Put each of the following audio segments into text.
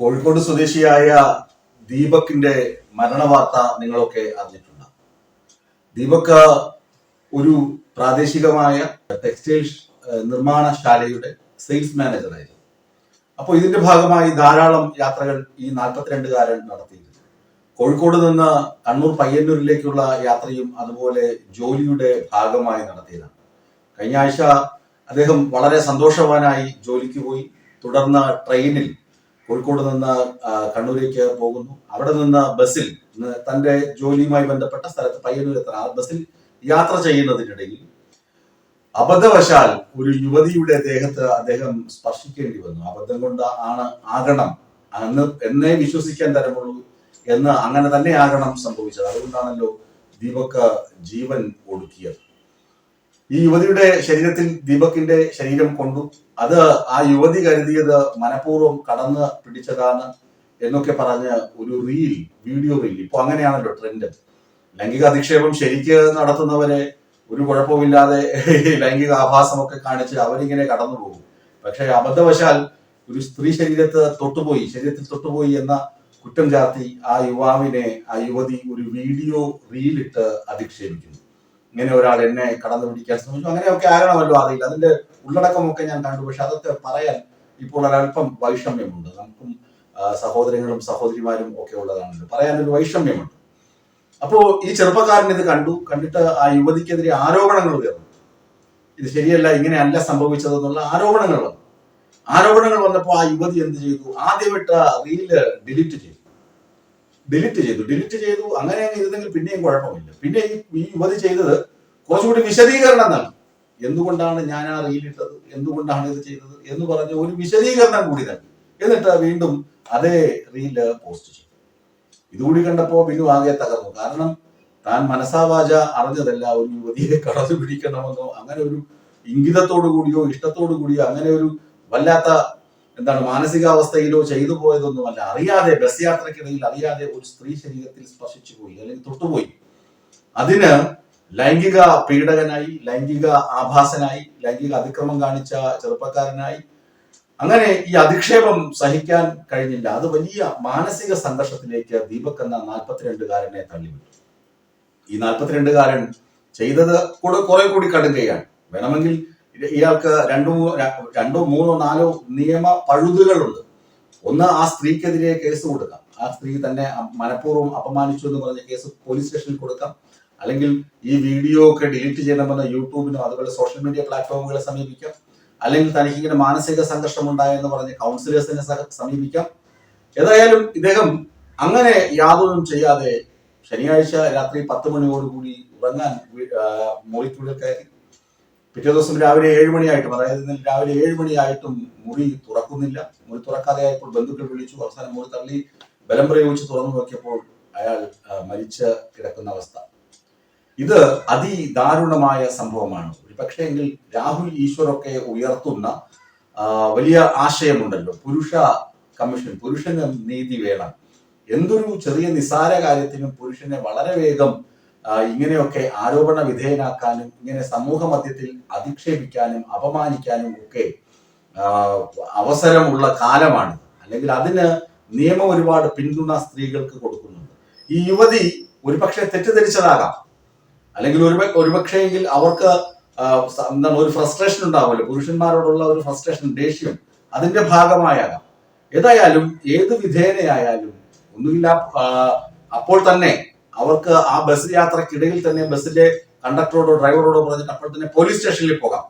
കോഴിക്കോട് സ്വദേശിയായ ദീപകിന്റെ മരണവാർത്ത നിങ്ങളൊക്കെ അറിഞ്ഞിട്ടുണ്ട്. ദീപക് ഒരു പ്രാദേശികമായ ടെക്സ്റ്റൈൽ നിർമ്മാണശാലയുടെ സെയിൽസ് മാനേജറായിരുന്നു. അപ്പോൾ ഇതിന്റെ ഭാഗമായി ധാരാളം യാത്രകൾ ഈ 42-കാരൻ നടത്തിയിരുന്നു. കോഴിക്കോട് നിന്ന് കണ്ണൂർ പയ്യന്നൂരിലേക്കുള്ള യാത്രയും അതുപോലെ ജോലിയുടെ ഭാഗമായി നടത്തിയതാണ്. കഴിഞ്ഞ ആഴ്ച അദ്ദേഹം വളരെ സന്തോഷവാനായി ജോലിക്ക് പോയി. തുടർന്ന് ട്രെയിനിൽ കോഴിക്കോട് നിന്ന് കണ്ണൂരേക്ക് പോകുന്നു. അവിടെ നിന്ന് ബസ്സിൽ തന്റെ ജോലിയുമായി ബന്ധപ്പെട്ട സ്ഥലത്ത് പയ്യന്നൂർ എത്തണം. ആ ബസ്സിൽ യാത്ര ചെയ്യുന്നതിനിടയിൽ അബദ്ധവശാൽ ഒരു യുവതിയുടെ ദേഹത്ത് അദ്ദേഹം സ്പർശിക്കേണ്ടി വന്നു. അബദ്ധം കൊണ്ട് ആകണം എന്നേ വിശ്വസിക്കാൻ തരമുള്ളൂ എന്ന് അങ്ങനെ തന്നെ ആകണം സംഭവിച്ചത്. അതുകൊണ്ടാണല്ലോ ദീപക് ജീവൻ ഒടുക്കിയത്. ഈ യുവതിയുടെ ശരീരത്തിൽ ദീപകിന്റെ ശരീരം കൊണ്ടു. അത് ആ യുവതി കരുതിയത് മനഃപൂർവ്വം കടന്ന് പിടിച്ചതാണ് എന്നൊക്കെ പറഞ്ഞ് ഒരു വീഡിയോ റീൽ. ഇപ്പൊ അങ്ങനെയാണല്ലോ ട്രെൻഡ്. ലൈംഗിക അധിക്ഷേപം ശരിക്ക് നടത്തുന്നവരെ ഒരു കുഴപ്പമില്ലാതെ ലൈംഗിക ആഭാസമൊക്കെ കാണിച്ച് അവരിങ്ങനെ കടന്നു പോകും. പക്ഷെ അബദ്ധവശാൽ ഒരു സ്ത്രീ ശരീരത്തിൽ തൊട്ടുപോയി എന്ന കുറ്റം ചാർത്തി ആ യുവതി ഒരു വീഡിയോ റീലിട്ട് അധിക്ഷേപിക്കുന്നു. ഇങ്ങനെ ഒരാൾ എന്നെ കടന്നു പിടിക്കാൻ ശ്രമിച്ചു, അങ്ങനെയൊക്കെ ആകണമല്ലോ, അറിയില്ല. അതിന്റെ ഉള്ളടക്കമൊക്കെ ഞാൻ കണ്ടു. പക്ഷെ അതൊക്കെ പറയാൻ ഇപ്പോൾ ഒരല്പം വൈഷമ്യമുണ്ട്. നമുക്കും സഹോദരങ്ങളും സഹോദരിമാരും ഒക്കെ ഉള്ളതാണല്ലോ, പറയാനൊരു വൈഷമ്യമുണ്ട്. അപ്പോ ഈ ചെറുപ്പക്കാരൻ ഇത് കണ്ടിട്ട് ആ യുവതിക്കെതിരെ ആരോപണങ്ങൾ ഉയർന്നു. ഇത് ശരിയല്ല, ഇങ്ങനെയല്ല സംഭവിച്ചതെന്നുള്ള ആരോപണങ്ങൾ വന്നപ്പോൾ ആ യുവതി എന്ത് ചെയ്തു? ആദ്യമായിട്ട് റീല് ഡിലീറ്റ് ചെയ്തു. അങ്ങനെ ഇരുന്നെങ്കിൽ പിന്നെയും കുഴപ്പമില്ല. പിന്നെ ഈ യുവതി ചെയ്തത് കുറച്ചുകൂടി വിശദീകരണം നൽകി. എന്തുകൊണ്ടാണ് ഞാൻ ആ റീലിട്ടത്, എന്തുകൊണ്ടാണ് ഇത് ചെയ്തത് എന്ന് പറഞ്ഞ് ഒരു വിശദീകരണം കൂടി നൽകി. എന്നിട്ട് വീണ്ടും അതേ റീല് പോസ്റ്റ് ചെയ്തു. ഇതുകൂടി കണ്ടപ്പോ ബിനു ആകെ തകർന്നു. കാരണം താൻ മനസാവാച അറിഞ്ഞതല്ല ഒരു യുവതിയെ കടന്നു പിടിക്കണമെന്നോ അങ്ങനെ ഒരു ഇംഗിതത്തോടു കൂടിയോ ഇഷ്ടത്തോടു കൂടിയോ അങ്ങനെ ഒരു വല്ലാത്ത മാനസികാവസ്ഥയിലോ ചെയ്തു പോയതൊന്നുമല്ല. അറിയാതെ ബസ് യാത്രക്കിടയിൽ അറിയാതെ ഒരു സ്ത്രീ ശരീരത്തിൽ സ്പർശിച്ചു പോയി അല്ലെങ്കിൽ തൊട്ടുപോയി. അതിന് ലൈംഗിക പീഡകനായി, ലൈംഗിക ആഭാസനായി, ലൈംഗിക അതിക്രമം കാണിച്ച ചെറുപ്പക്കാരനായി. അങ്ങനെ ഈ അധിക്ഷേപം സഹിക്കാൻ കഴിഞ്ഞില്ല. അത് വലിയ മാനസിക സംഘർഷത്തിലേക്ക് ദീപക് എന്ന 42-കാരനെ തള്ളിവിട്ടു. ഈ 42-കാരൻ ചെയ്തത് കുറെ കൂടി കടുങ്കയാണ്. വേണമെങ്കിൽ ഇയാൾക്ക് രണ്ടോ മൂന്നോ നാലോ നിയമ പഴുതുകളുണ്ട്. ഒന്ന്, ആ സ്ത്രീക്കെതിരെ കേസ് കൊടുക്കാം. ആ സ്ത്രീ തന്നെ മനഃപൂർവ്വം അപമാനിച്ചു എന്ന് പറഞ്ഞ കേസ് പോലീസ് സ്റ്റേഷനിൽ കൊടുക്കാം. അല്ലെങ്കിൽ ഈ വീഡിയോ ഒക്കെ ഡിലീറ്റ് ചെയ്യണമെന്ന് യൂട്യൂബിനോ അതുപോലെ സോഷ്യൽ മീഡിയ പ്ലാറ്റ്ഫോമുകളെ സമീപിക്കാം. അല്ലെങ്കിൽ തനിക്ക് ഇങ്ങനെ മാനസിക സംഘർഷം ഉണ്ടായെന്ന് പറഞ്ഞ് കൗൺസിലേഴ്സിനെ സമീപിക്കാം. ഏതായാലും ഇദ്ദേഹം അങ്ങനെ യാതൊന്നും ചെയ്യാതെ ശനിയാഴ്ച രാത്രി 10 മണിയോടുകൂടി ഉറങ്ങാൻ മുറിക്കുള്ളിൽ കയറി. പിറ്റേ ദിവസം രാവിലെ 7 മണിയായിട്ടും, അതായത് രാവിലെ 7 മണിയായിട്ടും മുറി തുറക്കുന്നില്ല. മുറി തുറക്കാതെ ആയപ്പോൾ ബന്ധുക്കൾ വിളിച്ചു. അവസാനം മുറി തള്ളി ബലം പ്രയോഗിച്ച് തുറന്നു നോക്കിയപ്പോൾ അയാൾ മരിച്ച് കിടക്കുന്ന അവസ്ഥ. ഇത് അതിദാരുണമായ സംഭവമാണ്. ഒരു പക്ഷേ എങ്കിൽ രാഹുൽ ഈശ്വറൊക്കെ ഉയർത്തുന്ന വലിയ ആശയമുണ്ടല്ലോ, പുരുഷ കമ്മീഷൻ, പുരുഷന് നീതി വേണം. എന്തൊരു ചെറിയ നിസാര കാര്യത്തിനും പുരുഷനെ വളരെ വേഗം ഇങ്ങനെയൊക്കെ ആരോപണ വിധേയനാക്കാനും ഇങ്ങനെ സമൂഹ മധ്യത്തിൽ അധിക്ഷേപിക്കാനും അപമാനിക്കാനും ഒക്കെ അവസരമുള്ള കാലമാണ്. അല്ലെങ്കിൽ അതിന് നിയമം ഒരുപാട് പിന്തുണ സ്ത്രീകൾക്ക് കൊടുക്കുന്നുണ്ട്. ഈ യുവതി ഒരുപക്ഷെ തെറ്റിദ്ധരിച്ചതാകാം. അല്ലെങ്കിൽ ഒരുപക്ഷെങ്കിൽ അവർക്ക് ഒരു ഫ്രസ്ട്രേഷൻ ഉണ്ടാവുമല്ലോ, പുരുഷന്മാരോടുള്ള ഒരു ഫ്രസ്ട്രേഷൻ, ദേഷ്യം, അതിന്റെ ഭാഗമായാകാം. ഏതായാലും ഏത് വിധേയനയായാലും ഒന്നുമില്ല, അപ്പോൾ തന്നെ അവർക്ക് ആ ബസ് യാത്രക്കിടയിൽ തന്നെ ബസ്സിലെ കണ്ടക്ടറോടോ ഡ്രൈവറോടോ പറഞ്ഞിട്ട് അപ്പോൾ തന്നെ പോലീസ് സ്റ്റേഷനിൽ പോകാം.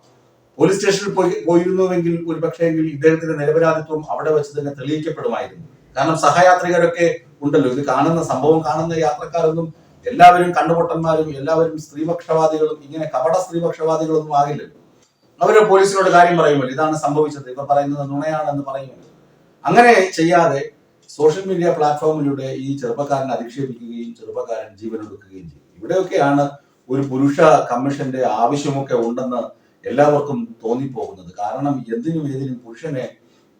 പോലീസ് സ്റ്റേഷനിൽ പോയിരുന്നുവെങ്കിൽ ഒരുപക്ഷെങ്കിൽ ഇദ്ദേഹത്തിന്റെ നിരപരാധിത്വം അവിടെ വെച്ച് തന്നെ തെളിയിക്കപ്പെടുമായിരുന്നു. കാരണം സഹയാത്രികരൊക്കെ ഉണ്ടല്ലോ. ഇത് സംഭവം കാണുന്ന യാത്രക്കാരൊന്നും എല്ലാവരും കണ്ണുപൊട്ടന്മാരും എല്ലാവരും സ്ത്രീപക്ഷവാദികളും ഇങ്ങനെ കപട സ്ത്രീപക്ഷവാദികളൊന്നും ആകില്ലല്ലോ. അവര് പോലീസിനോട് കാര്യം പറയുമല്ലോ, ഇതാണ് സംഭവിച്ചത്, ഇവർ പറയുന്നത് നുണയാണെന്ന് പറയുമല്ലോ. അങ്ങനെ ചെയ്യാതെ സോഷ്യൽ മീഡിയ പ്ലാറ്റ്ഫോമിലൂടെ ഈ ചെറുപ്പക്കാരനെ അധിക്ഷേപിക്കുകയും ചെറുപ്പക്കാരൻ ജീവനൊടുക്കുകയും ചെയ്യും. ഇവിടെയൊക്കെയാണ് ഒരു പുരുഷ കമ്മീഷന്റെ ആവശ്യമൊക്കെ ഉണ്ടെന്ന് എല്ലാവർക്കും തോന്നിപ്പോകുന്നത്. കാരണം എന്തിനും ഏതിനും പുരുഷനെ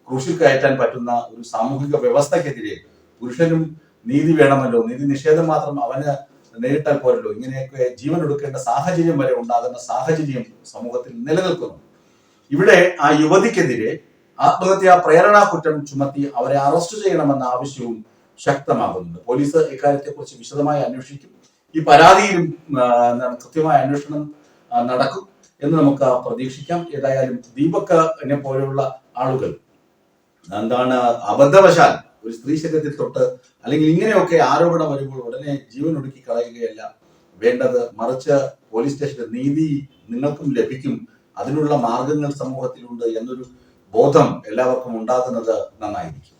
ക്രൂശിൽ കയറ്റാൻ പറ്റുന്ന ഒരു സാമൂഹിക വ്യവസ്ഥക്കെതിരെ പുരുഷനും നീതി വേണമല്ലോ. നീതി നിഷേധം മാത്രം അവന് നേരിട്ടാൽ പോരല്ലോ. ഇങ്ങനെയൊക്കെ ജീവനൊടുക്കേണ്ട സാഹചര്യം വരെ ഉണ്ടാകുന്ന സാഹചര്യം സമൂഹത്തിൽ നിലനിൽക്കുന്നു. ഇവിടെ ആ യുവതിക്കെതിരെ ആത്മഹത്യാ പ്രേരണാ കുറ്റം ചുമത്തി അവരെ അറസ്റ്റ് ചെയ്യണമെന്ന ആവശ്യവും ശക്തമാകുന്നുണ്ട്. പോലീസ് ഇക്കാര്യത്തെക്കുറിച്ച് വിശദമായി അന്വേഷിക്കും. ഈ പരാതിയിലും കൃത്യമായ അന്വേഷണം നടക്കും എന്ന് നമുക്ക് പ്രതീക്ഷിക്കാം. ഏതായാലും ദീപകിനെ പോലെയുള്ള ആളുകൾ അബദ്ധവശാൽ ഒരു സ്ത്രീ ശരീരത്തിൽ തൊട്ട് അല്ലെങ്കിൽ ഇങ്ങനെയൊക്കെ ആരോപണം വരുമ്പോൾ ഉടനെ ജീവൻ ഒടുക്കി കളയുകയല്ല വേണ്ടത്. മറിച്ച് പോലീസ് സ്റ്റേഷന്റെ നീതി നിങ്ങൾക്കും ലഭിക്കും, അതിനുള്ള മാർഗങ്ങൾ സമൂഹത്തിലുണ്ട് എന്നൊരു ബോധം എല്ലാവർക്കും ഉണ്ടാകുന്നത് നന്നായിരിക്കും.